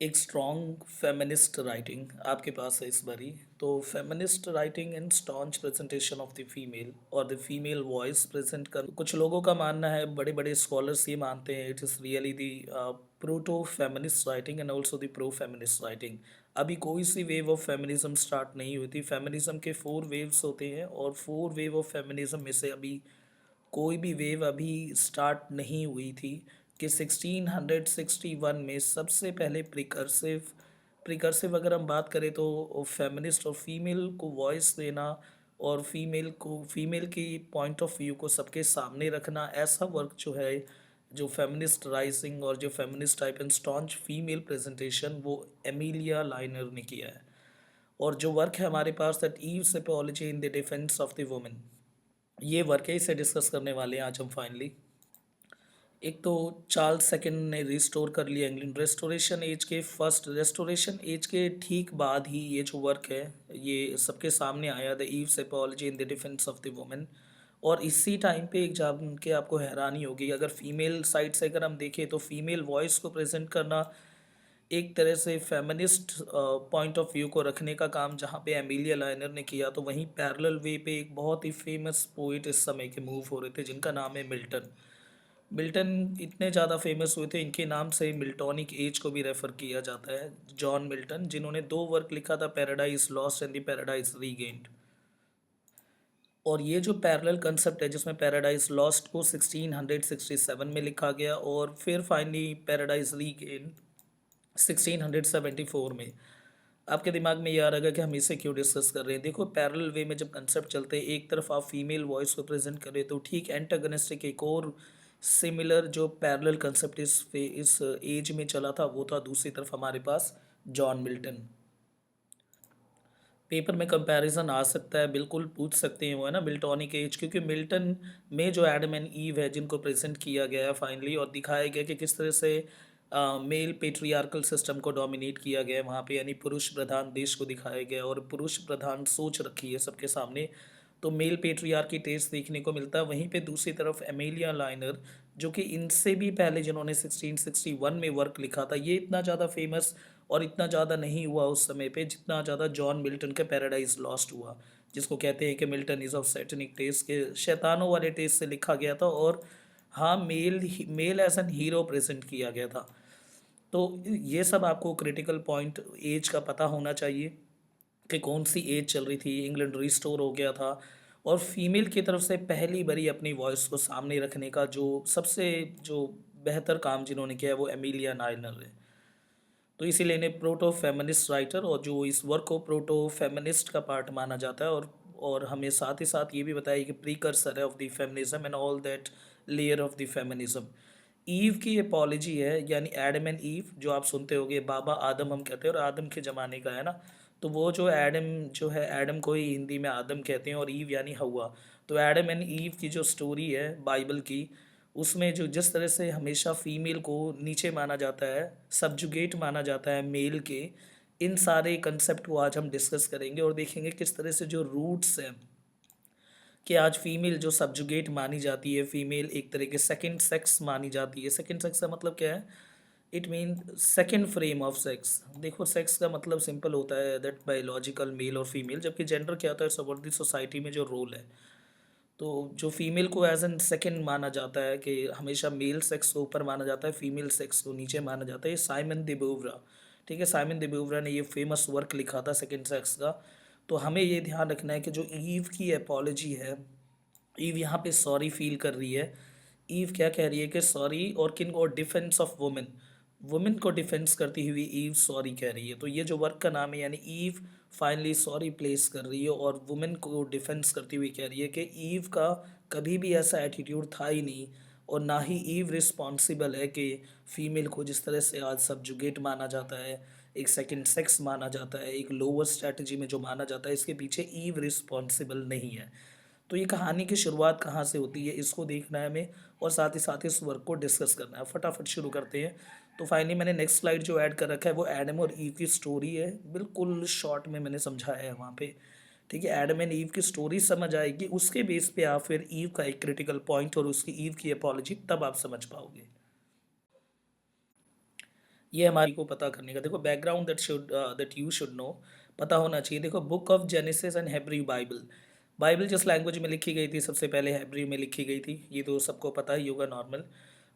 एक strong feminist writing आपके पास है इस बारी। तो feminist writing and staunch presentation of the female और द फीमेल वॉइस प्रेजेंट कर कुछ लोगों का मानना है, बड़े बड़े स्कॉलर्स ये मानते हैं it is really the proto feminist writing and also the pro feminist writing. अभी कोई सी वेव ऑफ फेमिनिज्म स्टार्ट नहीं हुई थी। फेमिनिज्म के फोर वेव्स होते हैं और फोर वेव ऑफ फेमिनिज्म में से अभी कोई भी वेव अभी स्टार्ट नहीं हुई थी कि 1661 में सबसे पहले प्रिकर्सिव प्रिकर्सिव अगर हम बात करें तो फेमिनिस्ट और फीमेल को वॉइस देना और फीमेल की पॉइंट ऑफ व्यू को सबके सामने रखना, ऐसा वर्क जो है, जो फेमिनिस्ट राइजिंग और जो feminist type and staunch female presentation, वो एमिलिया लाइनर ने किया है। और जो वर्क है हमारे पास, that Eve's apology in the defence of the women, ये वर्क है, इसे डिस्कस करने वाले हैं आज हम फाइनली। एक तो चार्ल्स सेकंड ने रिस्टोर कर लिया इंग्लैंड। रेस्टोरेशन एज के ठीक बाद ही ये जो वर्क है ये सबके सामने आया, the eaves apology in the defence of the women. और इसी टाइम पे एक जान के आपको हैरानी होगी, अगर फीमेल साइड से अगर हम देखें तो फीमेल वॉइस को प्रेजेंट करना एक तरह से फेमिनिस्ट पॉइंट ऑफ व्यू को रखने का काम जहाँ पे एमिलिया लाइनर ने किया, तो वहीं पैरेलल वे पे एक बहुत ही फेमस पोइट इस समय के मूव हो रहे थे जिनका नाम है मिल्टन। मिल्टन इतने ज़्यादा फेमस हुए थे, इनके नाम से मिल्टॉनिक एज को भी रेफ़र किया जाता है। जॉन मिल्टन, जिन्होंने दो वर्क लिखा था, paradise lost and the paradise regained. और ये जो पैरेलल कंसेप्ट है जिसमें पैराडाइज लॉस्ट को 1667 में लिखा गया और फिर फाइनली पैराडाइज रीगेन्ड 1674 में, आपके दिमाग में ये आ रहा है कि हम इसे क्यों डिस्कस कर रहे हैं। देखो, पैरेलल वे में जब कंसेप्ट चलते हैं, एक तरफ आप फीमेल वॉइस को प्रेजेंट कर रहे, तो ठीक एंटागनिस्टिक एक और सिमिलर जो पैरेलल कंसेप्ट इस एज में चला था वो था दूसरी तरफ हमारे पास जॉन मिल्टन। पेपर में कंपैरिजन आ सकता है, बिल्कुल पूछ सकते हैं वो, है ना, मिल्टॉनिक एज, क्योंकि मिल्टन में जो एडम एंड ईव है जिनको प्रेजेंट किया गया है फाइनली और दिखाया गया कि किस तरह से मेल पेट्रियार्कल सिस्टम को डोमिनेट किया गया है वहाँ पे, यानी पुरुष प्रधान देश को दिखाया गया और पुरुष प्रधान सोच रखी है सबके सामने। तो मेल पेट्रियार्की टेस्ट देखने को मिलता है। वहीं पे दूसरी तरफ एमेलिया लाइनर, जो कि इनसे भी पहले जिन्होंने 1661 में वर्क लिखा था, ये इतना ज़्यादा फेमस और इतना ज़्यादा नहीं हुआ उस समय पे जितना ज़्यादा जॉन मिल्टन का पैराडाइज लॉस्ट हुआ, जिसको कहते हैं कि Milton is of satanic taste, के शैतानों वाले टेस्ट से लिखा गया था। और हाँ, male as an hero present किया गया था। तो ये सब आपको क्रिटिकल पॉइंट एज का पता होना चाहिए कि कौन सी एज चल रही थी, इंग्लैंड रिस्टोर हो गया था और फीमेल की तरफ से पहली बारी अपनी वॉइस को सामने रखने का जो बेहतर काम जिन्होंने किया है वो एमिलिया नाइनर है। तो इसीलिए इन्हें प्रोटो फेमिनिस्ट राइटर और जो इस वर्क को प्रोटो फेमिनिस्ट का पार्ट माना जाता है। और हमें साथ ही साथ ये भी बताया कि प्रीकर्सर है of the feminism and all that layer of the feminism. Eve की एपॉलजी है, यानी एडम एंड ईव जो आप सुनते होगे, बाबा आदम हम कहते हैं और आदम के ज़माने का, है ना। तो वो जो एडम जो है, एडम को ही हिंदी में आदम कहते हैं और ईव यानी हवा। तो एडम एंड ईव की जो स्टोरी है बाइबल की, उसमें जो जिस तरह से हमेशा फीमेल को नीचे माना जाता है, सब्जुगेट माना जाता है मेल के, इन सारे कंसेप्ट को आज हम डिस्कस करेंगे और देखेंगे किस तरह से जो रूट्स हैं कि आज फीमेल जो सब्जुगेट मानी जाती है, फीमेल एक तरह के सेकंड सेक्स मानी जाती है। सेकंड सेक्स का मतलब क्या है? It mean second frame of sex. देखो, सेक्स का मतलब सिंपल होता है दैट बायोलॉजिकल मेल और फीमेल, जबकि जेंडर क्या होता है, सब द सोसाइटी में जो रोल है। तो जो फीमेल को एज एन सेकंड माना जाता है कि हमेशा मेल सेक्स को ऊपर माना जाता है, फीमेल सेक्स को नीचे माना जाता है, ये साइमन de Beauvoir, ठीक है, साइमन de Beauvoir ने ये फेमस वर्क लिखा था सेकंड सेक्स का। तो हमें ये ध्यान रखना है कि जो ईव की एपोलॉजी है, ईव यहाँ पे सॉरी फील कर रही है। ईव क्या कह रही है कि सॉरी, और किन को, डिफेंस ऑफ वुमेन, वुमेन को डिफेंस करती हुई ईव सॉरी कह रही है। तो ये जो वर्क का नाम है, यानी ईव फाइनली सॉरी प्लेस कर रही है और वुमेन को डिफेंस करती हुई कह रही है कि ईव का कभी भी ऐसा एटीट्यूड था ही नहीं और ना ही ईव रिस्पॉन्सिबल है कि फीमेल को जिस तरह से आज सब्जुगेट माना जाता है, एक सेकंड सेक्स माना जाता है, एक लोअर स्ट्रैटेजी में जो माना जाता है, इसके पीछे ईव रिस्पॉन्सिबल नहीं है। तो ये कहानी की शुरुआत कहाँ से होती है, इसको देखना है हमें और साथ ही साथ इस वर्क को डिस्कस करना है। फटाफट शुरू करते हैं। तो फाइनली मैंने नेक्स्ट स्लाइड जो ऐड कर रखा है वो एडम और ईव की स्टोरी है, बिल्कुल शॉर्ट में मैंने समझाया है वहाँ पे, ठीक है। एडम एंड ईव की स्टोरी समझ आएगी, उसके बेस पे आप फिर ईव का एक क्रिटिकल पॉइंट और उसकी ईव की अपॉलॉजी तब आप समझ पाओगे। ये हमारी को पता करने का, देखो background that you should know, पता होना चाहिए। देखो book of genesis and Hebrew Bible, Bible जिस लैंग्वेज में लिखी गई थी सबसे पहले हेब्रू में लिखी गई थी, ये तो सबको पता ही होगा नॉर्मल।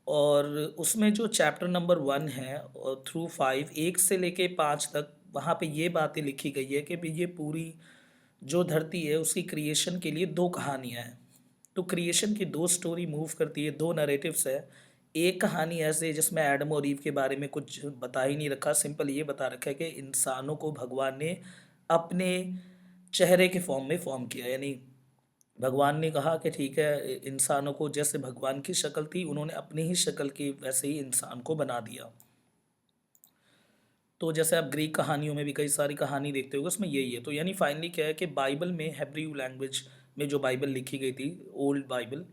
और उसमें जो चैप्टर नंबर 1 है और थ्रू 5, 1 से लेके 5 तक, वहाँ पे ये बातें लिखी गई है कि भी ये पूरी जो धरती है उसकी क्रिएशन के लिए दो कहानियाँ हैं। तो क्रिएशन की दो स्टोरी मूव करती है, दो नरेटिव्स है। एक कहानी ऐसे है जिसमें एडम और ईव के बारे में कुछ बता ही नहीं रखा, सिंपल ये बता रखा है कि इंसानों को भगवान ने अपने चेहरे के फॉर्म में फॉर्म किया, यानी भगवान ने कहा कि ठीक है, इंसानों को जैसे भगवान की शक्ल थी उन्होंने अपनी ही शक्ल की वैसे ही इंसान को बना दिया। तो जैसे आप ग्रीक कहानियों में भी कई सारी कहानी देखते होगे, उसमें यही है। तो यानी फाइनली क्या है कि बाइबल में हेब्रू लैंग्वेज में जो बाइबल लिखी गई थी, ओल्ड बाइबल,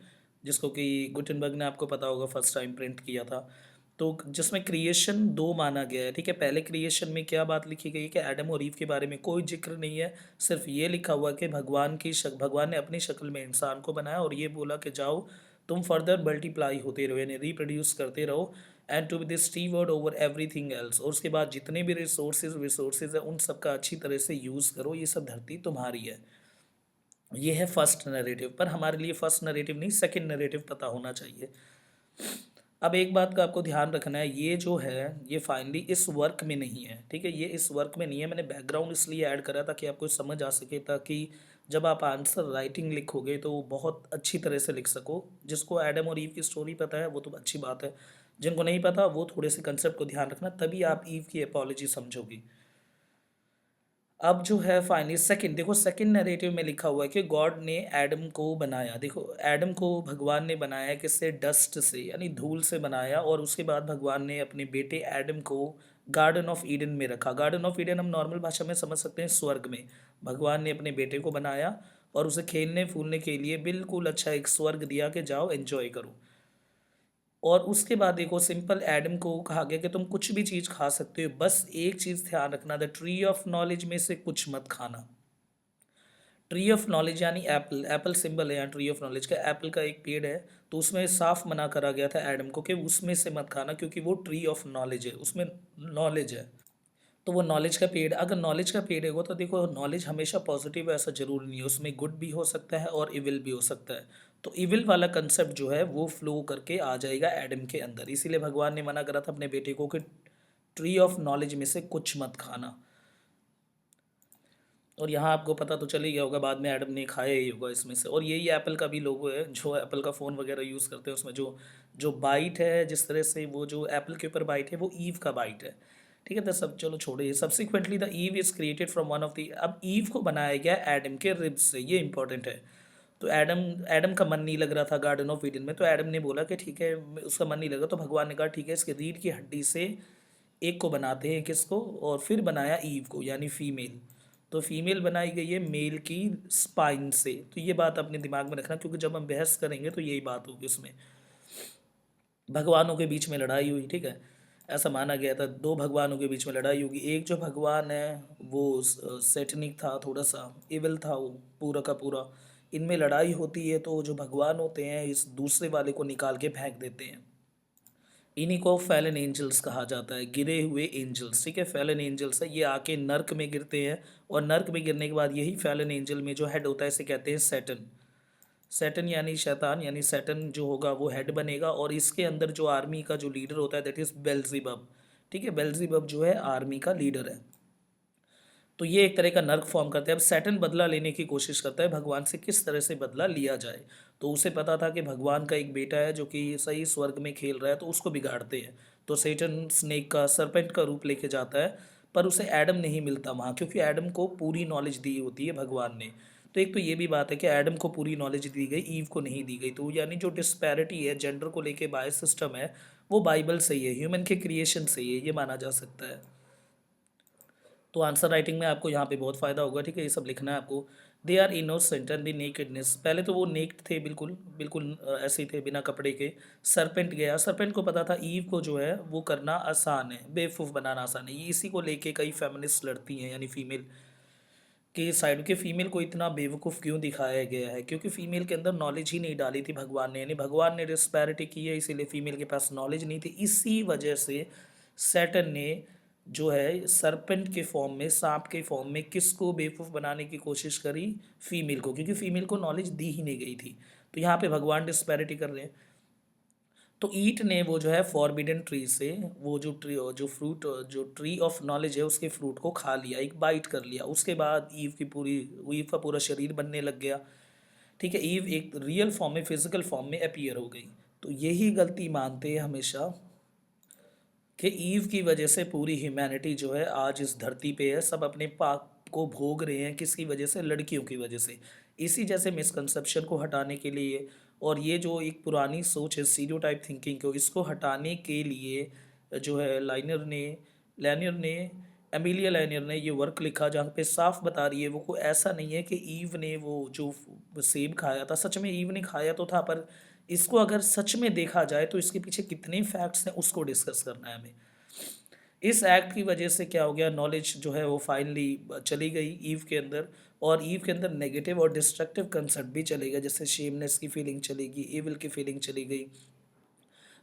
जिसको कि गुटेनबर्ग ने, आपको पता होगा, फर्स्ट टाइम प्रिंट किया था। तो जिसमें क्रिएशन दो माना गया है, ठीक है। पहले क्रिएशन में क्या बात लिखी गई है कि एडम और ईव के बारे में कोई जिक्र नहीं है, सिर्फ ये लिखा हुआ है कि भगवान ने अपनी शक्ल में इंसान को बनाया और ये बोला कि जाओ तुम फर्दर मल्टीप्लाई होते रहो, यानी रिप्रोड्यूस करते रहो, and to be this steward over everything else. और उसके बाद जितने भी रिसोर्सेज है उन सब का अच्छी तरह से यूज़ करो, ये सब धरती तुम्हारी है। ये है फर्स्ट नरेटिव, पर हमारे लिए फर्स्ट नरेटिव नहीं, सेकंड नरेटिव पता होना चाहिए। अब एक बात का आपको ध्यान रखना है, ये जो है ये फाइनली इस वर्क में नहीं है, ठीक है। ये इस वर्क में नहीं है, मैंने बैकग्राउंड इसलिए ऐड करा ताकि आपको समझ आ सके, ताकि जब आप आंसर राइटिंग लिखोगे तो वो बहुत अच्छी तरह से लिख सको। जिसको एडम और ईव की स्टोरी पता है वो तो अच्छी बात है, जिनको नहीं पता वो थोड़े से कंसेप्ट को ध्यान रखना, तभी आप ईव की एपोलॉजी समझोगी। अब जो है फाइनली सेकंड, देखो सेकंड नैरेटिव में लिखा हुआ है कि गॉड ने एडम को बनाया। देखो एडम को भगवान ने बनाया किससे, डस्ट से, यानी धूल से बनाया। और उसके बाद भगवान ने अपने बेटे एडम को गार्डन ऑफ ईडन में रखा। गार्डन ऑफ ईडन हम नॉर्मल भाषा में समझ सकते हैं स्वर्ग में। भगवान ने अपने बेटे को बनाया और उसे खेलने फूलने के लिए बिल्कुल अच्छा एक स्वर्ग दिया कि जाओ एंजॉय करो। और उसके बाद देखो सिंपल एडम को कहा गया कि तुम कुछ भी चीज़ खा सकते हो, बस एक चीज़ ध्यान रखना, द ट्री ऑफ नॉलेज में से कुछ मत खाना। ट्री ऑफ नॉलेज यानी एप्पल, एप्पल सिंबल है यहाँ ट्री ऑफ नॉलेज का, एप्पल का एक पेड़ है। तो उसमें साफ मना करा गया था एडम को कि उसमें से मत खाना, क्योंकि वो ट्री ऑफ नॉलेज है, उसमें नॉलेज है। तो वो नॉलेज का पेड़, अगर नॉलेज का पेड़ है वो, तो देखो नॉलेज हमेशा पॉजिटिव है ऐसा जरूरी नहीं है, उसमें गुड भी हो सकता है और इविल भी हो सकता है। तो इविल वाला कंसेप्ट जो है वो फ्लो करके आ जाएगा एडम के अंदर, इसीलिए भगवान ने मना करा था अपने बेटे को कि ट्री ऑफ नॉलेज में से कुछ मत खाना। और यहाँ आपको पता तो चल ही गया होगा, बाद में एडम ने खाया ही होगा इसमें से। और यही एप्पल का भी लोगो है, जो एप्पल का फ़ोन वगैरह यूज़ करते हैं उसमें जो जो बाइट है, जिस तरह से वो जो एप्पल के ऊपर बाइट है वो ईव का बाइट है, ठीक है। तो सब चलो छोड़िए, subsequently the eve is created from one of the, अब ईव को बनाया गया एडम के रिब्स से, ये इंपॉर्टेंट है। तो एडम एडम का मन नहीं लग रहा था गार्डन ऑफ ईडन में, तो एडम ने बोला कि ठीक है, उसका मन नहीं लगा, तो भगवान ने कहा ठीक है, इसके रीढ़ की हड्डी से एक को बनाते हैं, किसको, और फिर बनाया ईव को, यानी फीमेल। तो फीमेल बनाई गई है मेल की स्पाइन से। तो ये बात अपने दिमाग में रखना, क्योंकि जब हम बहस करेंगे तो यही बात होगी उसमें। भगवानों के बीच में लड़ाई हुई, ठीक है, ऐसा माना गया था, दो भगवानों के बीच में लड़ाई होगी। एक जो भगवान है वो सेटनिक था, थोड़ा सा इविल था वो, पूरा का पूरा। इनमें लड़ाई होती है तो जो भगवान होते हैं इस दूसरे वाले को निकाल के फेंक देते हैं। इन्हीं को फैलन एंजल्स कहा जाता है, गिरे हुए एंजल्स, ठीक है। फैलन एंजल्स है, ये आके नर्क में गिरते हैं, और नर्क में गिरने के बाद यही फैलन एंजल में जो हेड होता है इसे कहते हैं सैटन। सैटन यानी शैतान, यानी सैटन जो होगा वो हेड बनेगा, और इसके अंदर जो आर्मी का जो लीडर होता है दैट इज़ बेल्जीबब, ठीक है। बेल्जीबब जो है आर्मी का लीडर है। तो ये एक तरह का नर्क फॉर्म करते हैं। अब सैटन बदला लेने की कोशिश करता है भगवान से, किस तरह से बदला लिया जाए। तो उसे पता था कि भगवान का एक बेटा है जो कि सही स्वर्ग में खेल रहा है, तो उसको बिगाड़ते हैं। तो सैटन स्नेक का, सरपेंट का रूप लेके जाता है, पर उसे एडम नहीं मिलता वहाँ, क्योंकि एडम को पूरी नॉलेज दी होती है भगवान ने। तो एक तो ये भी बात है कि एडम को पूरी नॉलेज दी गई, ईव को नहीं दी गई। तो यानी जो डिस्पैरिटी है जेंडर को लेके बायस सिस्टम है, वो बाइबल से ही है, ह्यूमन के क्रिएशन से ही है, ये माना जा सकता है। तो आंसर राइटिंग में आपको यहाँ पे बहुत फ़ायदा होगा, ठीक है। ये सब लिखना है आपको। They are innocent and the nakedness, पहले तो वो नेक्ड थे, बिल्कुल बिल्कुल ऐसे ही थे बिना कपड़े के। सरपेंट गया, सरपेंट को पता था ईव को जो है वो करना आसान है, बेवकूफ़ बनाना आसान है। ये इसी को लेके कई फेमिनिस्ट लड़ती हैं, यानी फीमेल के साइड के। फीमेल को इतना बेवकूफ़ क्यों दिखाया गया है, क्योंकि फीमेल के अंदर नॉलेज ही नहीं डाली थी भगवान ने, यानी भगवान ने डिस्पैरिटी की है, इसीलिए फीमेल के पास नॉलेज नहीं थी। इसी वजह से सैटर्न ने जो है सरपेंट के फॉर्म में, सांप के फॉर्म में किसको बेवकूफ़ बनाने की कोशिश करी? फीमेल को, क्योंकि फीमेल को नॉलेज दी ही नहीं गई थी। तो यहाँ पे भगवान डिस्पैरिटी कर रहे हैं। तो ईट ने वो जो है फॉरबिडन ट्री से वो जो फ्रूट, जो ट्री ऑफ नॉलेज है उसके फ्रूट को खा लिया, एक बाइट कर लिया। उसके बाद ईव का पूरा शरीर बनने लग गया। ठीक है, ईव एक रियल फॉर्म में, फिजिकल फॉर्म में अपीयर हो गई। तो यही गलती मानते हैं हमेशा कि ईव की वजह से पूरी ह्यूमैनिटी जो है आज इस धरती पे है। सब अपने पाप को भोग रहे हैं, किसकी वजह से? लड़कियों की वजह से। इसी जैसे मिसकंसेप्शन को हटाने के लिए, और ये जो एक पुरानी सोच है स्टीरियोटाइप थिंकिंग को, इसको हटाने के लिए जो है लैनियर ने एमिलिया लैनियर ने ये वर्क लिखा, जहाँ पे साफ बता रही है वो को ऐसा नहीं है कि ईव ने वो जो सेब खाया था, सच में ईव ने खाया तो था, पर इसको अगर सच में देखा जाए तो इसके पीछे कितने फैक्ट्स हैं उसको डिस्कस करना है हमें। इस एक्ट की वजह से क्या हो गया? नॉलेज जो है वो फाइनली चली गई ईव के अंदर, और ईव के अंदर नेगेटिव और डिस्ट्रक्टिव कंसेप्ट भी चलेगा, जैसे शेमनेस की फीलिंग चलेगी, एविल की फीलिंग चली गई।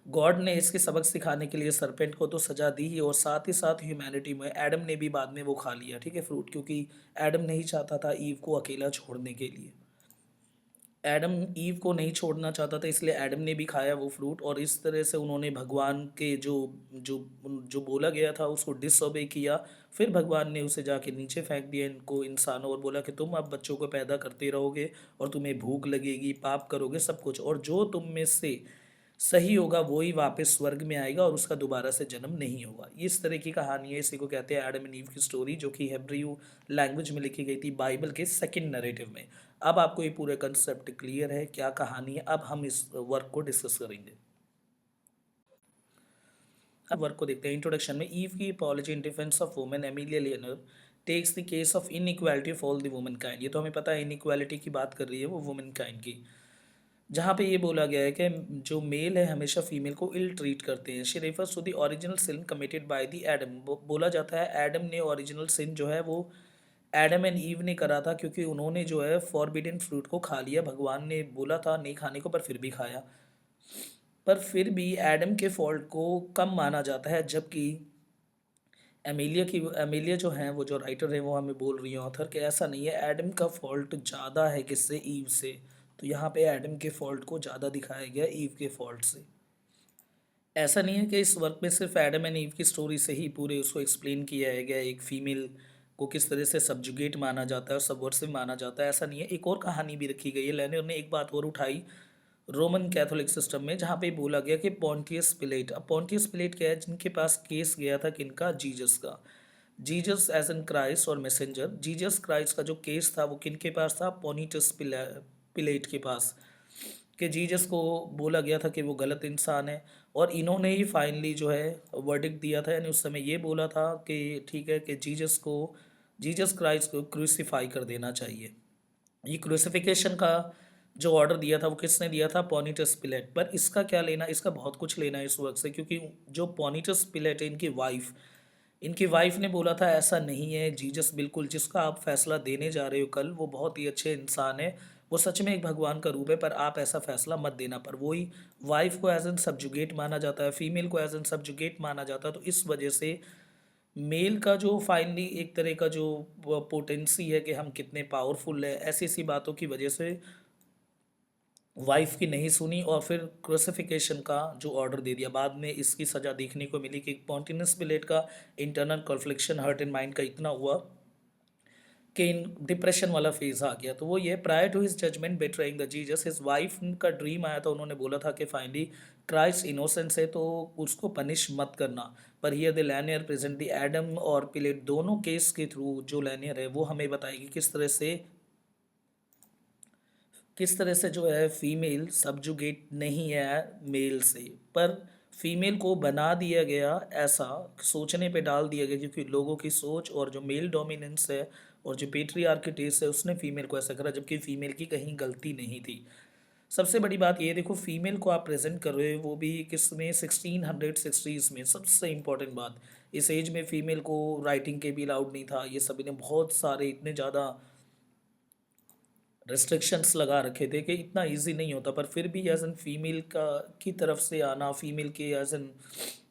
गॉड ने इसके सबक सिखाने के लिए सरपेंट को तो सजा दी ही, और साथ ही साथ ह्यूमैनिटी में एडम ने भी बाद में वो खा लिया, ठीक है, फ्रूट, क्योंकि एडम नहीं चाहता था ईव को अकेला छोड़ने के लिए। एडम ईव को नहीं छोड़ना चाहता था, इसलिए एडम ने भी खाया वो फ्रूट, और इस तरह से उन्होंने भगवान के जो जो बोला गया था उसको डिसओबे किया। फिर भगवान ने उसे जाके नीचे फेंक दिया इनको, इंसानों, और बोला कि तुम अब बच्चों को पैदा करते रहोगे और तुम्हें भूख लगेगी, पाप करोगे, सब कुछ, और जो तुम में से सही होगा वही वापस स्वर्ग में आएगा और उसका दोबारा से जन्म नहीं होगा। इस तरह की कहानी है, इसी को कहते हैं एडम एंड ईव की स्टोरी, जो कि हेब्रियू लैंग्वेज में लिखी गई थी बाइबल के सेकंड नरेटिव में। अब आपको ये पूरा कंसेप्ट क्लियर है, क्या कहानी है? अब हम इस वर्क को डिस्कस करेंगे। अब वर्क को देखते हैं। इंट्रोडक्शन में ईव की apology in defence of women, Aemilia Lanyer takes the case of inequality of all the women kind. ये तो हमें पता है इनइक्वालिटी की बात कर रही है वो वुमेन काइंड की, जहाँ पे ये बोला गया है कि जो मेल है हमेशा फीमेल को इल ट्रीट करते हैं। She refers to the original sin committed by the Adam. बोला जाता है एडम ने ओरिजिनल सिन जो है वो एडम एंड ईव ने करा था, क्योंकि उन्होंने जो है फॉरबिडन फ्रूट को खा लिया। भगवान ने बोला था नहीं खाने को, पर फिर भी खाया। पर फिर भी एडम के फॉल्ट को कम माना जाता है, जबकि एमिलिया जो हैं, वो जो राइटर है वो हमें बोल रही है ऑथर, कि ऐसा नहीं है, एडम का फॉल्ट ज़्यादा है किससे? ईव से। तो यहाँ पे एडम के फॉल्ट को ज़्यादा दिखाया गया ईव के फॉल्ट से। ऐसा नहीं है कि इस वर्क में सिर्फ एडम एंड ईव की स्टोरी से ही पूरे उसको एक्सप्लेन किया है गया, एक फीमेल को किस तरह से सब्जुगेट माना जाता है और सबवर्सिव माना जाता है, ऐसा नहीं है। एक और कहानी भी रखी गई है। लेनर ने एक बात और उठाई रोमन कैथोलिक सिस्टम में, जहाँ पे बोला गया कि पॉन्टियस पिलेट। अब पॉन्टियस पिलेट क्या है? जिनके पास केस गया था किनका? जीसस का। जीसस एज एन क्राइस्ट और मैसेंजर। जीसस क्राइस्ट का जो केस था वो किनके पास था? पोनिटस पिलेट के पास, कि जीसस को बोला गया था कि वो गलत इंसान है, और इन्होंने ही फाइनली जो है वर्डिक्ट दिया था, यानी उस समय ये बोला था कि ठीक है कि जीसस क्राइस्ट को क्रूसीफाई कर देना चाहिए। ये क्रूसिफिकेशन का जो ऑर्डर दिया था वो किसने दिया था? पोनिटस पिलेट। पर इसका क्या लेना? इसका बहुत कुछ लेना है इस वर्क से, क्योंकि जो पोनिटस पिलेट है इनकी वाइफ ने बोला था ऐसा नहीं है, जीसस बिल्कुल जिसका आप फैसला देने जा रहे हो कल, वो बहुत ही अच्छे इंसान है, वो सच में एक भगवान का रूप है, पर आप ऐसा फैसला मत देना। पर वही वाइफ को एज एन सब्जुगेट माना जाता है, फीमेल को एज एन सब्जुगेट माना जाता है। तो इस वजह से मेल का जो फाइनली एक तरह का जो पोटेंसी है कि हम कितने पावरफुल है, ऐसी ऐसी बातों की वजह से वाइफ की नहीं सुनी, और फिर क्रूसिफिकेशन का जो ऑर्डर दे दिया। बाद में इसकी सज़ा देखने को मिली कि पॉन्टिनस पिलेट का इंटरनल कॉन्फ्लिक्शन, हर्ट इन माइंड का इतना हुआ कि इन डिप्रेशन वाला फेज आ गया। तो वो ये prior to his judgement betraying the Jesus, his wife का ड्रीम आया था, उन्होंने बोला था कि फाइनली क्राइस्ट इनोसेंस है तो उसको पनिश मत करना। पर here the Lanier present the Adam और पिलेट दोनों केस के थ्रू, जो लैनियर है वो हमें बताएगी किस तरह से जो है फीमेल सब्जुगेट नहीं है मेल से, पर फीमेल को बना दिया गया, ऐसा सोचने पे डाल दिया गया, क्योंकि लोगों की सोच और जो मेल डोमिनेंस है और जो पेट्रियार्की टेस्ट है उसने फीमेल को ऐसा करा, जबकि फीमेल की कहीं गलती नहीं थी। सबसे बड़ी बात ये देखो, फीमेल को आप प्रेजेंट कर रहे हो वो भी किस में? 1660s में। सबसे इंपॉर्टेंट बात, इस एज में फीमेल को राइटिंग के भी अलाउड नहीं था, ये सभी ने बहुत सारे इतने ज़्यादा रेस्ट्रिक्शंस लगा रखे थे कि इतना इजी नहीं होता। पर फिर भी एज एन फीमेल का की तरफ से आना, फीमेल के एज एन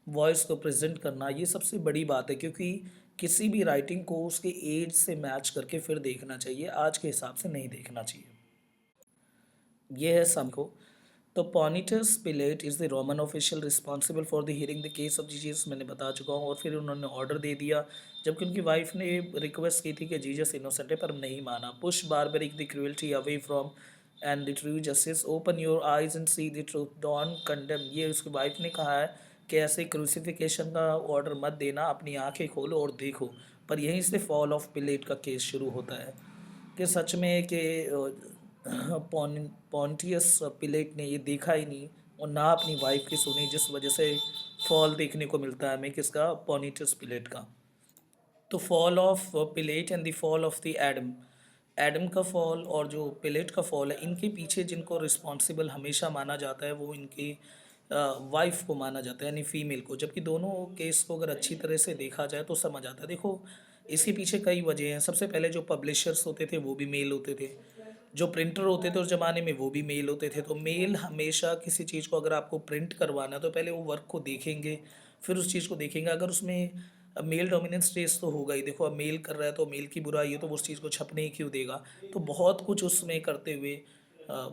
वॉइस को प्रेजेंट करना, ये सबसे बड़ी बात है, क्योंकि किसी भी राइटिंग को उसके एज से मैच करके फिर देखना चाहिए, आज के हिसाब से नहीं देखना चाहिए। ये है सबको। तो Pontius Pilate is the Roman official responsible for the hearing the case of Jesus, मैंने बता चुका हूँ। और फिर उन्होंने ऑर्डर दे दिया, जबकि उनकी वाइफ ने रिक्वेस्ट की थी कि जीजस इनोसेंट है, पर नहीं माना। Push barbaric the cruelty away from and the true justice, open your eyes and see the truth, don't condemn, ये उसकी वाइफ ने कहा है कि ऐसे क्रूसिफिकेशन का ऑर्डर मत देना, अपनी आंखें खोलो और देखो। पर यहीं से फॉल ऑफ पिलेट का केस शुरू होता है कि सच में कि पॉन्टियस पिलेट ने ये देखा ही नहीं और ना अपनी वाइफ की सुनी, जिस वजह से फॉल देखने को मिलता है हमें किसका, पॉनिटियस पिलेट का। तो fall of pellet and the fall of the Adam, Adam का फॉल और जो पिलेट का फॉल है, इनके पीछे जिनको रिस्पॉन्सिबल हमेशा माना जाता है वो इनकी वाइफ को माना जाता है, यानी फीमेल को। जबकि दोनों केस को अगर अच्छी तरह से देखा जाए तो समझ आता है। देखो, इसके पीछे कई वजह हैं। सबसे पहले जो पब्लिशर्स होते थे वो भी मेल होते थे, जो प्रिंटर होते थे उस ज़माने में वो भी मेल होते थे। तो मेल हमेशा किसी चीज़ को अगर आपको प्रिंट करवाना है तो पहले वो वर्क को देखेंगे, फिर उस चीज़ को देखेंगे। अगर उसमें मेल डोमिनेंस ट्रेस तो होगा ही। देखो, अब मेल कर रहा है तो मेल की बुराई है, तो वो उस चीज़ को छपने ही क्यों देगा। तो बहुत कुछ उसमें करते हुए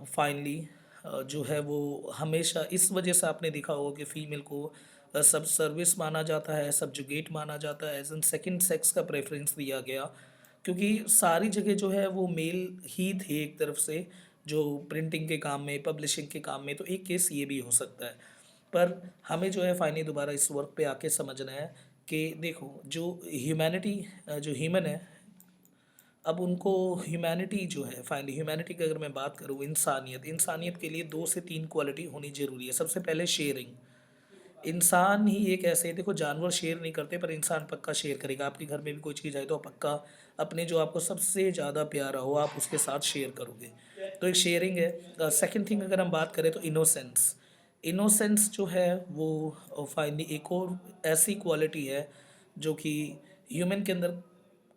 फाइनली जो है वो हमेशा इस वजह से आपने देखा होगा कि फ़ीमेल को सब सर्विस माना जाता है, सब्जुगेट माना जाता है, एज एन सेकंड सेक्स का प्रेफरेंस दिया गया, क्योंकि सारी जगह जो है वो मेल ही थे एक तरफ से, जो प्रिंटिंग के काम में, पब्लिशिंग के काम में। तो एक केस ये भी हो सकता है। पर हमें जो है फाइनली दोबारा इस वर्क पे आके समझना है कि देखो, जो ह्यूमैनिटी, जो ह्यूमन है, अब उनको ह्यूमैनिटी जो है, फाइनली ह्यूमैनिटी की अगर मैं बात करूँ, इंसानियत, इंसानियत के लिए 2 से 3 क्वालिटी होनी ज़रूरी है। सबसे पहले शेयरिंग। इंसान ही एक ऐसे, देखो जानवर शेयर नहीं करते पर इंसान पक्का शेयर करेगा। आपके घर में भी कोई चीज़ आए तो आप पक्का अपने जो आपको सबसे ज़्यादा प्यारा हो आप उसके साथ शेयर करोगे। तो एक शेयरिंग है। सेकंड थिंग अगर हम बात करें तो इनोसेंस, इनोसेंस जो है वो फाइनली एक और ऐसी क्वालिटी है जो कि ह्यूमन के अंदर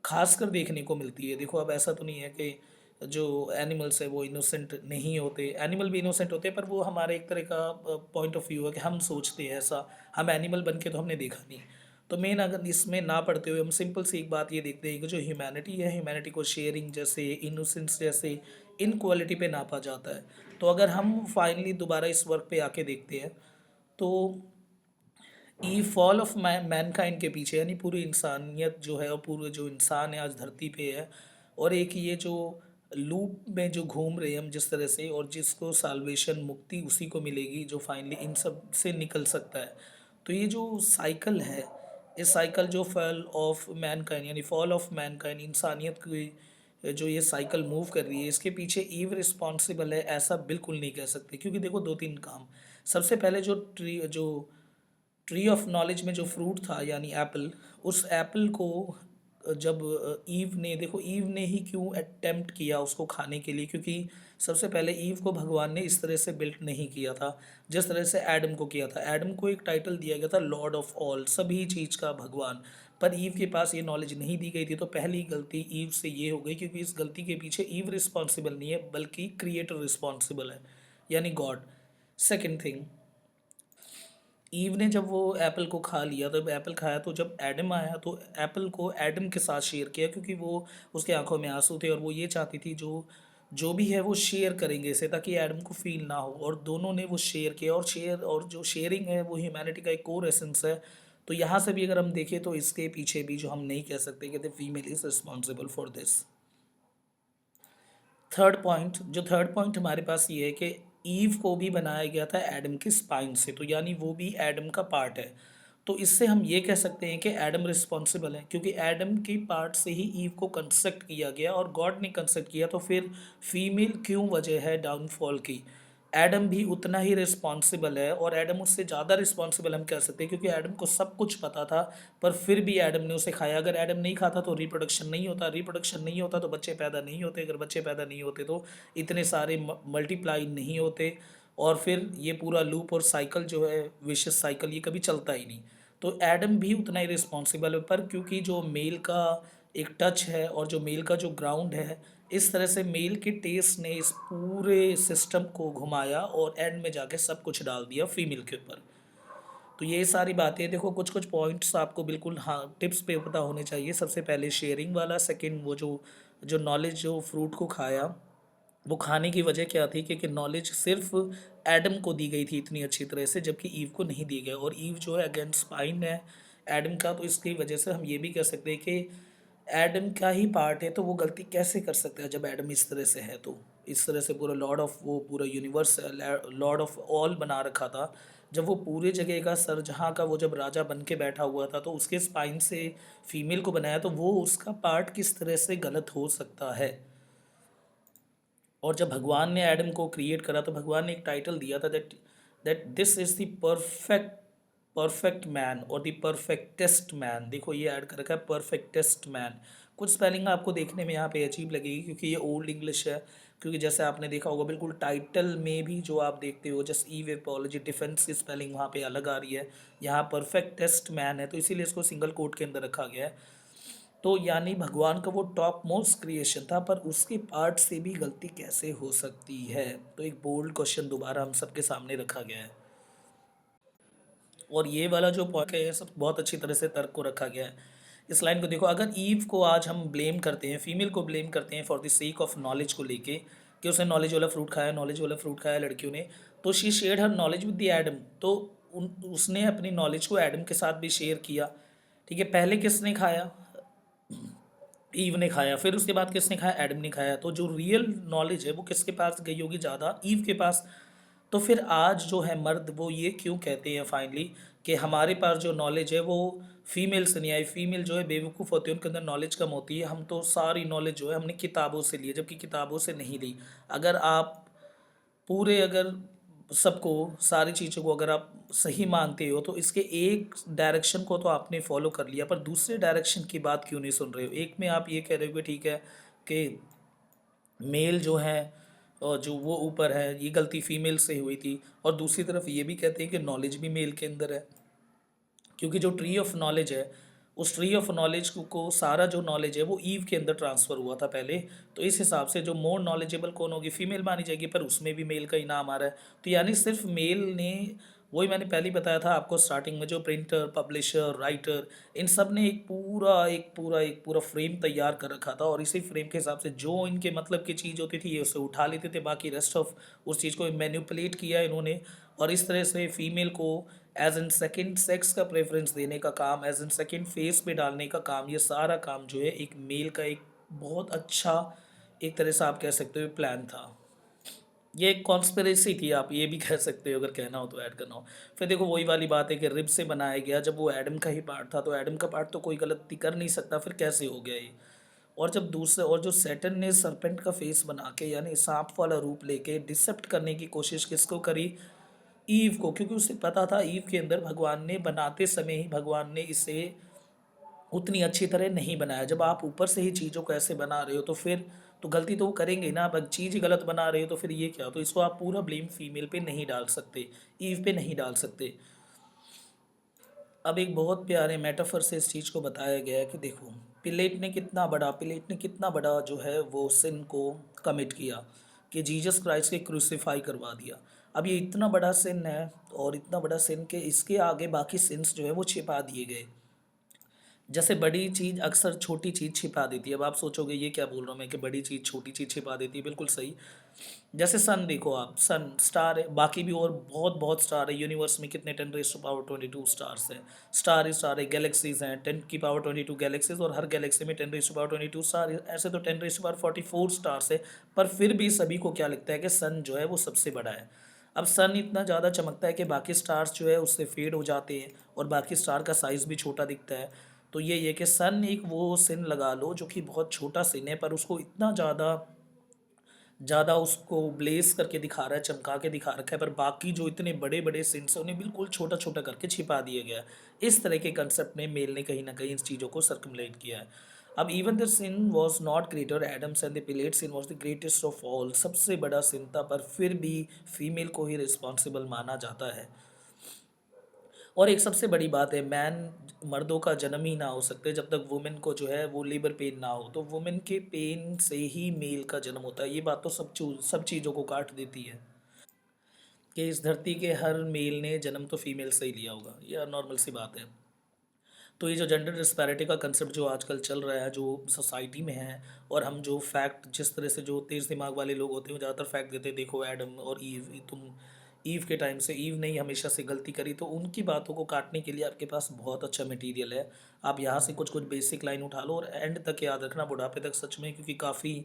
खासकर देखने को मिलती है। देखो, अब ऐसा तो नहीं है कि जो एनिमल्स है वो इनोसेंट नहीं होते, एनिमल भी इनोसेंट होते हैं, पर वो हमारे एक तरह का पॉइंट ऑफ व्यू है कि हम सोचते हैं ऐसा, हम एनिमल बन के तो हमने देखा नहीं। तो मेन अगर इसमें ना पढ़ते हुए हम सिंपल सी एक बात ये देखते हैं कि जो ह्यूमैनिटी है, ह्यूमैनिटी को शेयरिंग जैसे, इनोसेंस जैसे इन क्वालिटी पे नापा जाता है। तो अगर हम फाइनली दोबारा इस वर्क पे आके देखते हैं तो ई फॉल ऑफ मैनकाइंड के पीछे, यानी पूरी इंसानियत जो है और पूरे जो इंसान है आज धरती पे है, और एक ये जो लूप में जो घूम रहे हैं हम जिस तरह से, और जिसको साल्वेशन, मुक्ति उसी को मिलेगी जो फाइनली इन सब से निकल सकता है। तो ये जो साइकिल है, इस साइकिल जो फॉल ऑफ मैनकाइंड यानी फॉल ऑफ मैनकाइंड, इंसानियत की जो ये साइकिल मूव कर रही है, इसके पीछे ईव रिस्पॉन्सिबल है ऐसा बिल्कुल नहीं कह सकते। क्योंकि देखो, 2-3 काम। सबसे पहले ट्री ऑफ नॉलेज में जो फ्रूट था यानी एप्पल, उस एप्पल को जब ईव ने, देखो ईव ने ही क्यों अटेम्प्ट किया उसको खाने के लिए, क्योंकि सबसे पहले ईव को भगवान ने इस तरह से बिल्ट नहीं किया था जिस तरह से एडम को किया था। एडम को एक टाइटल दिया गया था लॉर्ड ऑफ ऑल, सभी चीज़ का भगवान। पर ईव के पास ये नॉलेज नहीं दी गई थी। तो पहली गलती ईव से ये हो गई, क्योंकि इस गलती के पीछे ईव रिस्पॉन्सिबल नहीं है बल्कि क्रिएटर रिस्पॉन्सिबल है, यानी गॉड। सेकेंड थिंग, ईव ने जब वो एप्पल को खा लिया, तब एप्पल खाया तो जब एडम आया तो एप्पल को एडम के साथ शेयर किया, क्योंकि वो, उसके आंखों में आंसू थे और वो ये चाहती थी जो जो भी है वो शेयर करेंगे इसे, ताकि एडम को फील ना हो। और दोनों ने वो शेयर किया, और जो शेयरिंग है वो ह्यूमैनिटी का एक कोर एसेंस है। तो यहाँ से भी अगर हम देखें तो इसके पीछे भी जो हम नहीं कह सकते कि the female is responsible for this. Third point हमारे पास ये है कि ईव को भी बनाया गया था एडम की स्पाइन से, तो यानी वो भी एडम का पार्ट है। तो इससे हम ये कह सकते हैं कि एडम रिस्पॉन्सिबल है, क्योंकि एडम की पार्ट से ही ईव को कंस्ट्रक्ट किया गया और गॉड ने कंस्ट्रक्ट किया। तो फिर फीमेल क्यों वजह है डाउनफॉल की। एडम भी उतना ही रिस्पॉन्सिबल है, और एडम उससे ज़्यादा रिस्पॉन्सिबल हम कह सकते हैं, क्योंकि एडम को सब कुछ पता था पर फिर भी एडम ने उसे खाया। अगर एडम नहीं खाता तो रिप्रोडक्शन नहीं होता, रिप्रोडक्शन नहीं होता तो बच्चे पैदा नहीं होते, अगर बच्चे पैदा नहीं होते तो इतने सारे मल्टीप्लाई नहीं होते, और फिर ये पूरा लूप और साइकिल जो है, विशेष साइकिल, ये कभी चलता ही नहीं। तो एडम भी उतना ही रिस्पॉन्सिबल है, पर क्योंकि जो मेल का एक टच है और जो मेल का जो ग्राउंड है, इस तरह से मेल के टेस्ट ने इस पूरे सिस्टम को घुमाया और एंड में जाके सब कुछ डाल दिया फीमेल के ऊपर। तो ये सारी बातें देखो, कुछ कुछ पॉइंट्स आपको बिल्कुल हाँ टिप्स पे पता होने चाहिए। सबसे पहले शेयरिंग वाला, सेकंड वो जो जो नॉलेज जो फ्रूट को खाया, वो खाने की वजह क्या थी, क्योंकि नॉलेज सिर्फ एडम को दी गई थी इतनी अच्छी तरह से, जबकि ईव को नहीं दी गई, और ईव जो है अगेंस्ट स्पाइन है एडम का। तो इसकी वजह से हम ये भी कह सकते हैं कि एडम का ही पार्ट है, तो वो गलती कैसे कर सकता है जब एडम इस तरह से है। तो इस तरह से पूरा लॉर्ड ऑफ वो पूरा यूनिवर्स लॉर्ड ऑफ ऑल बना रखा था, जब वो पूरे जगह का सर जहाँ का वो जब राजा बन के बैठा हुआ था, तो उसके स्पाइन से फीमेल को बनाया, तो वो उसका पार्ट किस तरह से गलत हो सकता है। और जब भगवान ने एडम को क्रिएट करा, तो भगवान ने एक टाइटल दिया था, that that this is the perfect perfect man और द परफेक्टेस्ट मैन। देखो ये ऐड कर रखा है परफेक्टेस्ट मैन। कुछ स्पेलिंग आपको देखने में यहाँ पे अजीब लगेगी, क्योंकि ये ओल्ड इंग्लिश है। क्योंकि जैसे आपने देखा होगा बिल्कुल टाइटल में भी जो आप देखते हो, जस्ट ईव एपोलॉजी डिफेंस की स्पेलिंग वहाँ पे अलग आ रही है, यहाँ परफेक्टेस्ट मैन है, तो इसीलिए इसको सिंगल कोट के अंदर रखा गया है। तो यानी भगवान का वो टॉप मोस्ट क्रिएशन था, पर उसके पार्ट से भी गलती कैसे हो सकती है। तो एक बोल्ड क्वेश्चन दोबारा हम सबके सामने रखा गया है। और ये वाला जो पॉइंट है, ये सब बहुत अच्छी तरह से तर्क को रखा गया है। इस लाइन को देखो, अगर ईव को आज हम ब्लेम करते हैं, फीमेल को ब्लेम करते हैं for the sake of knowledge को लेके, कि उसने नॉलेज वाला फ्रूट खाया, नॉलेज वाला फ्रूट खाया लड़कियों ने, तो she share her knowledge with the Adam. तो उसने अपनी नॉलेज को एडम के साथ भी शेयर किया। ठीक है, पहले किसने खाया, ईव ने खाया, फिर उसके बाद किसने खाया, एडम ने खाया। तो जो रियल नॉलेज है वो किसके पास गई होगी ज़्यादा, ईव के पास। तो फिर आज जो है मर्द वो ये क्यों कहते हैं फाइनली कि हमारे पास जो नॉलेज है वो फीमेल से नहीं आई। फीमेल जो है बेवकूफ़ होती है, उनके अंदर नॉलेज कम होती है। हम तो सारी नॉलेज जो है हमने किताबों से ली है, जबकि किताबों से नहीं ली। अगर आप पूरे अगर सबको सारी चीज़ों को अगर आप सही मानते हो, तो इसके एक डायरेक्शन को तो आपने फॉलो कर लिया, पर दूसरे डायरेक्शन की बात क्यों नहीं सुन रहे हो। एक में आप ये कह रहे हो कि ठीक है कि मेल जो है और जो वो ऊपर है, ये गलती फीमेल से हुई थी, और दूसरी तरफ ये भी कहते हैं कि नॉलेज भी मेल के अंदर है। क्योंकि जो ट्री ऑफ नॉलेज है, उस ट्री ऑफ नॉलेज को सारा जो नॉलेज है वो ईव के अंदर ट्रांसफ़र हुआ था पहले। तो इस हिसाब से जो मोर नॉलेजेबल कौन होगी, फीमेल मानी जाएगी, पर उसमें भी मेल का ही नाम आ रहा है। तो यानी सिर्फ मेल ने, वही मैंने पहले ही बताया था आपको स्टार्टिंग में, जो प्रिंटर, पब्लिशर, राइटर, इन सब ने एक पूरा फ्रेम तैयार कर रखा था, और इसी फ्रेम के हिसाब से जो इनके मतलब की चीज़ होती थी ये उसे उठा लेते थे, बाकी रेस्ट ऑफ उस चीज़ को मैनिपुलेट किया इन्होंने। और इस तरह से फीमेल को एज इन सेकंड सेक्स का प्रेफरेंस देने का काम, एज इन सेकंड फेस पे डालने का काम, ये सारा काम जो है एक मेल का एक बहुत अच्छा, एक तरह से आप कह सकते हो प्लान था। ये एक कॉन्स्पिरेसी थी, आप ये भी कह सकते हो अगर कहना हो तो, ऐड करना हो। फिर देखो वही वाली बात है कि रिब से बनाया गया, जब वो एडम का ही पार्ट था, तो एडम का पार्ट तो कोई गलती कर नहीं सकता, फिर कैसे हो गया ये। और जब दूसरे, और जो सैटर्न ने सरपेंट का फेस बना के, यानी सांप वाला रूप लेके डिसेप्ट करने की कोशिश किसको करी, ईव को, क्योंकि उसे पता था ईव के अंदर भगवान ने बनाते समय ही भगवान ने इसे उतनी अच्छी तरह नहीं बनाया। जब आप ऊपर से ही चीज़ों को ऐसे बना रहे हो, तो फिर तो गलती तो वो करेंगे ही ना। अब चीज़ ही गलत बना रहे हो तो फिर ये क्या, तो इसको आप पूरा ब्लेम फीमेल पे नहीं डाल सकते, ईव पे नहीं डाल सकते। अब एक बहुत प्यारे मेटाफर से इस चीज़ को बताया गया है कि देखो, पिलेट ने कितना बड़ा जो है वो सिन को कमिट किया, कि जीसस क्राइस्ट के क्रूसीफाई करवा दिया। अब ये इतना बड़ा सिन है, और इतना बड़ा सिन के इसके आगे बाकी सिन्स जो है वो छिपा दिए गए। जैसे बड़ी चीज़ अक्सर छोटी चीज़ छिपा देती है। अब आप सोचोगे ये क्या बोल रहा हूँ मैं, कि बड़ी चीज़ छोटी चीज़ छिपा देती है, बिल्कुल सही। जैसे सन देखो आप, सन स्टार है, बाकी भी और बहुत बहुत स्टार है। यूनिवर्स में कितने 10⁻²² स्टार्स हैं, स्टार ही स्टार है। गैलेक्सीज हैं 10⁻²² गैलेक्सीज, और हर गैलेक्सी में 10⁻² स्टार है। ऐसे तो 10⁻44 स्टार्स है, पर फिर भी सभी को क्या लगता है कि सन जो है वो सबसे बड़ा है। अब सन इतना ज़्यादा चमकता है कि बाकी स्टार्स जो है उससे फेड हो जाते हैं, और बाकी स्टार का साइज़ भी छोटा दिखता है। तो ये कि सन एक वो सिन लगा लो जो कि बहुत छोटा सिन है, पर उसको इतना ज़्यादा ज़्यादा उसको ब्लेस करके दिखा रहा है, चमका के दिखा रखा है, पर बाकी जो इतने बड़े बड़े सिंस हैं उन्हें बिल्कुल छोटा छोटा करके छिपा दिया गया है। इस तरह के कंसेप्ट ने मेल ने कहीं ना कहीं इन चीज़ों को सर्कुमुलेट किया है। अब even the sin was not greater, Adam's and the Pilate sin was the greatest of all, सबसे बड़ा सिन था, पर फिर भी फीमेल को ही रिस्पॉन्सिबल माना जाता है। और एक सबसे बड़ी बात है, मैन, मर्दों का जन्म ही ना हो सकते जब तक वुमेन को जो है वो लेबर पेन ना हो। तो वुमेन के पेन से ही मेल का जन्म होता है। ये बात तो सब चीज़ों को काट देती है। कि इस धरती के हर मेल ने जन्म तो फीमेल से ही लिया होगा, यह नॉर्मल सी बात है। तो ये जो जेंडर डिस्पैरिटी का कंसेप्ट जो आजकल चल रहा है, जो सोसाइटी में है, और हम जो फैक्ट जिस तरह से जो तेज़ दिमाग वाले लोग होते हैं वो ज़्यादातर फैक्ट देते हैं, देखो एडम और ईव, तुम ईव के टाइम से ईव ने ही हमेशा से गलती करी, तो उनकी बातों को काटने के लिए आपके पास बहुत अच्छा मटेरियल है। आप यहाँ से कुछ कुछ बेसिक लाइन उठा लो और एंड तक याद रखना, बुढ़ापे तक सच में, क्योंकि काफ़ी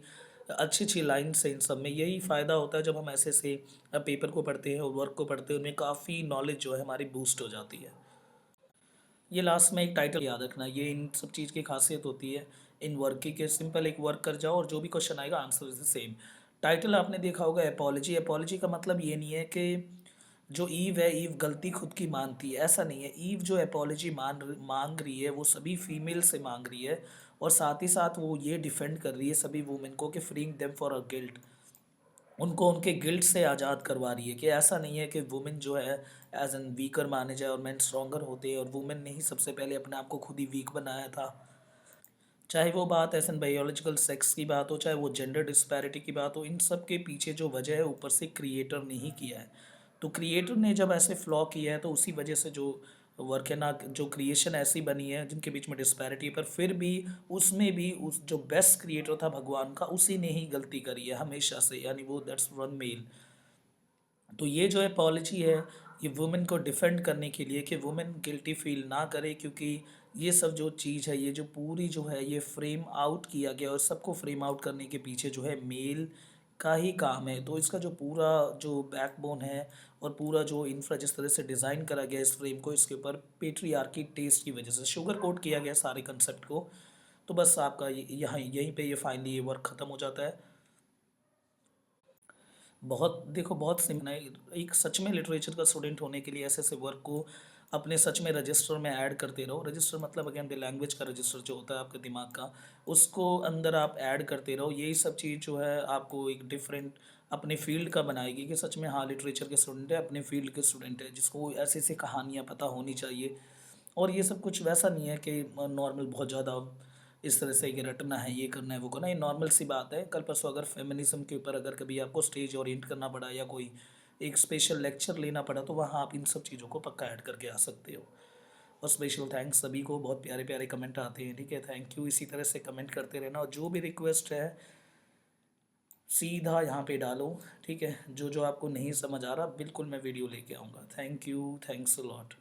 अच्छी अच्छी लाइन्स हैं इन सब में। यही फ़ायदा होता है जब हम ऐसे ऐसे पेपर को पढ़ते हैं और वर्क को पढ़ते हैं, उनमें काफ़ी नॉलेज जो है हमारी बूस्ट हो जाती है। ये लास्ट में एक टाइटल याद रखना, ये इन सब चीज़ की खासियत होती है इन वर्क की, कि सिंपल एक वर्क कर जाओ और जो भी क्वेश्चन आएगा answer is the same. Title आपने देखा होगा एपोलॉजी। एपोलॉजी का मतलब ये नहीं है कि जो ईव है, ईव गलती खुद की मानती है, ऐसा नहीं है। ईव जो एपोलॉजी मांग रही है वो सभी फीमेल से मांग रही है, और साथ ही साथ वो ये डिफेंड कर रही है सभी वुमेन को कि freeing them for a guilt, उनको उनके गिल्ट से आज़ाद करवा रही है, कि ऐसा नहीं है कि वुमेन जो है एज एन वीकर माने जाए और मैन स्ट्रॉन्गर होते हैं, और वुमेन ने ही सबसे पहले अपने आप को खुद ही वीक बनाया था। चाहे वो बात एज एन बायोलॉजिकल सेक्स की बात हो, चाहे वो जेंडर डिस्पैरिटी की बात हो, इन सब के पीछे जो वजह है ऊपर से क्रिएटर ने ही किया है। तो क्रिएटर ने जब ऐसे फ्लॉ किया है तो उसी वजह से जो वर्क है ना, जो क्रिएशन ऐसी बनी है जिनके बीच में डिस्पैरिटी है, पर फिर भी उसमें भी उस जो बेस्ट क्रिएटर था भगवान का, उसी ने ही गलती करी है हमेशा से, यानी वो दैट्स वन मेल। तो ये जो एपॉलजी है, ये वुमेन को डिफेंड करने के लिए कि वुमेन गिल्टी फील ना करे, क्योंकि ये सब जो चीज़ है, ये जो पूरी जो है ये फ्रेम आउट किया गया, और सबको फ्रेम आउट करने के पीछे जो है मेल का ही काम है। तो इसका जो पूरा जो बैकबोन है और पूरा जो इंफ्रा जिस तरह से डिज़ाइन करा गया इस फ्रेम को, इसके ऊपर पेट्रियार्की टेस्ट की वजह से शुगर कोट किया गया सारे कंसेप्ट को। तो बस आपका यहाँ यहीं पे ये फाइनली ये वर्क ख़त्म हो जाता है। बहुत देखो, बहुत सिम है। एक सच में लिटरेचर का स्टूडेंट होने के लिए ऐसे ऐसे वर्क को अपने सच में रजिस्टर में ऐड करते रहो। रजिस्टर मतलब अगेन द लैंग्वेज का रजिस्टर जो होता है आपके दिमाग का, उसको अंदर आप ऐड करते रहो। यही सब चीज़ जो है आपको एक डिफरेंट अपने फील्ड का बनाएगी, कि सच में हाँ लिटरेचर के स्टूडेंट है, अपने फील्ड के स्टूडेंट है, जिसको ऐसी ऐसी कहानियाँ पता होनी चाहिए। और ये सब कुछ वैसा नहीं है कि नॉर्मल बहुत ज़्यादा इस तरह से कि रटना है, ये करना है, वो करना है, ये नॉर्मल सी बात है। कल परसों अगर फेमिनिज्म के ऊपर अगर कभी आपको स्टेज ओरिएंट करना पड़ा या कोई एक स्पेशल लेक्चर लेना पड़ा, तो वहाँ आप इन सब चीज़ों को पक्का ऐड करके आ सकते हो। और स्पेशल थैंक्स सभी को, बहुत प्यारे प्यारे कमेंट आते हैं, ठीक है, थैंक यू। इसी तरह से कमेंट करते रहना, और जो भी रिक्वेस्ट है सीधा यहाँ पे डालो, ठीक है। जो जो आपको नहीं समझ आ रहा बिल्कुल मैं वीडियो लेके आऊँगा। Thank you, thanks a lot.